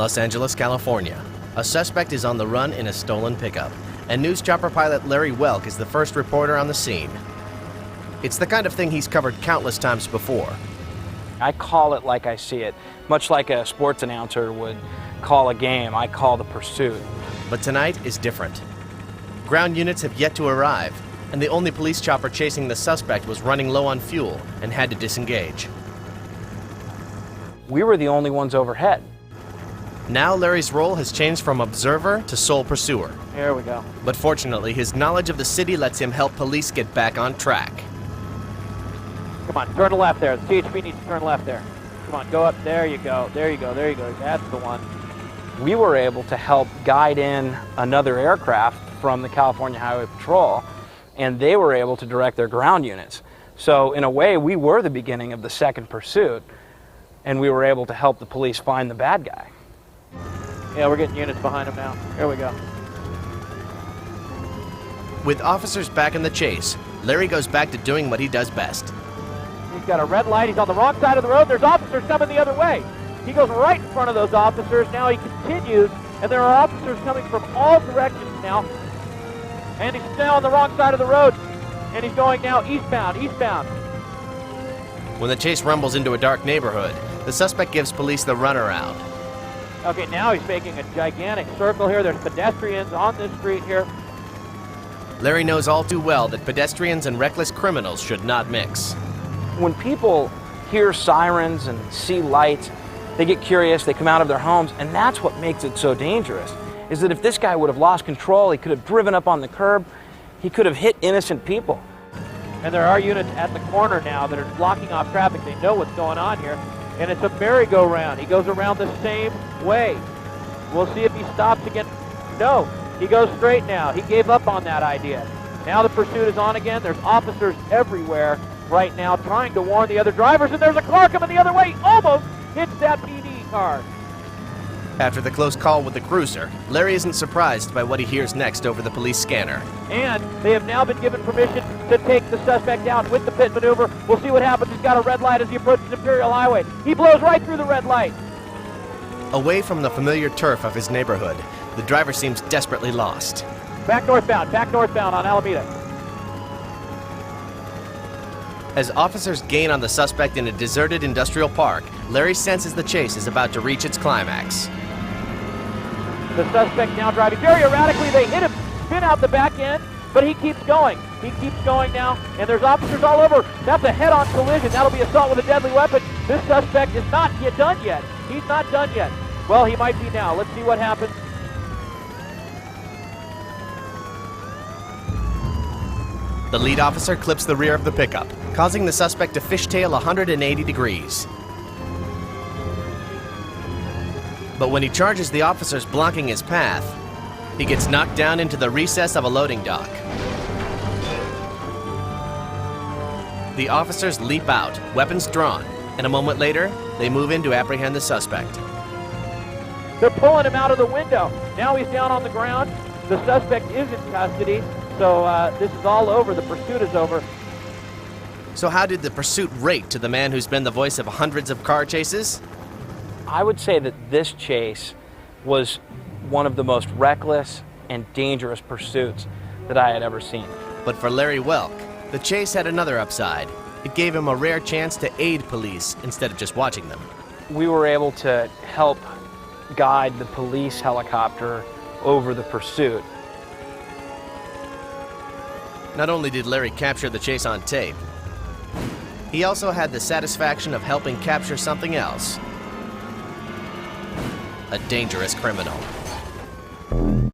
Los Angeles, California. A suspect is on the run in a stolen pickup, and news chopper pilot Larry Welk is the first reporter on the scene. It's the kind of thing he's covered countless times before. I call it like I see it, much like a sports announcer would call a game. I call the pursuit. But tonight is different. Ground units have yet to arrive, and the only police chopper chasing the suspect was running low on fuel and had to disengage. We were the only ones overhead. Now Larry's role has changed from observer to sole pursuer. Here we go. But fortunately, his knowledge of the city lets him help police get back on track. Come on, turn left there. The CHP needs to turn left there. Come on, go up. There you go. There you go. There you go. That's the one. We were able to help guide in another aircraft from the California Highway Patrol, and they were able to direct their ground units. So in a way, we were the beginning of the second pursuit, and we were able to help the police find the bad guy. Yeah, we're getting units behind him now. Here we go. With officers back in the chase, Larry goes back to doing what he does best. He's got a red light. He's on the wrong side of the road. There's officers coming the other way. He goes right in front of those officers. Now he continues, and there are officers coming from all directions now. And he's now on the wrong side of the road, and he's going now eastbound, eastbound. When the chase rumbles into a dark neighborhood, the suspect gives police the runaround. Okay, now he's making a gigantic circle here. There's pedestrians on this street here. Larry knows all too well that pedestrians and reckless criminals should not mix. When people hear sirens and see lights, they get curious, they come out of their homes, and that's what makes it so dangerous, is that if this guy would have lost control, he could have driven up on the curb, he could have hit innocent people. And there are units at the corner now that are blocking off traffic. They know what's going on here. And it's a merry-go-round. He goes around the same way. We'll see if he stops again. No, he goes straight now. He gave up on that idea. Now the pursuit is on again. There's officers everywhere right now trying to warn the other drivers, and there's a car coming the other way. Almost hits that PD car. After the close call with the cruiser, Larry isn't surprised by what he hears next over the police scanner. And they have now been given permission to take the suspect out with the pit maneuver. We'll see what happens. He's got a red light as he approaches Imperial Highway. He blows right through the red light. Away from the familiar turf of his neighborhood, the driver seems desperately lost. Back northbound on Alameda. As officers gain on the suspect in a deserted industrial park, Larry senses the chase is about to reach its climax. The suspect now driving very erratically. They hit him, spin out the back end, but he keeps going. He keeps going now, and there's officers all over. That's a head-on collision. That'll be assault with a deadly weapon. This suspect is not yet done yet. He's not done yet. Well, he might be now. Let's see what happens. The lead officer clips the rear of the pickup, causing the suspect to fishtail 180 degrees. But when he charges the officers blocking his path, he gets knocked down into the recess of a loading dock. The officers leap out, weapons drawn, and a moment later, they move in to apprehend the suspect. They're pulling him out of the window. Now he's down on the ground. The suspect is in custody, so this is all over. The pursuit is over. So how did the pursuit rate to the man who's been the voice of hundreds of car chases? I would say that this chase was one of the most reckless and dangerous pursuits that I had ever seen. But for Larry Welk, the chase had another upside. It gave him a rare chance to aid police instead of just watching them. We were able to help guide the police helicopter over the pursuit. Not only did Larry capture the chase on tape, he also had the satisfaction of helping capture something else. A dangerous criminal.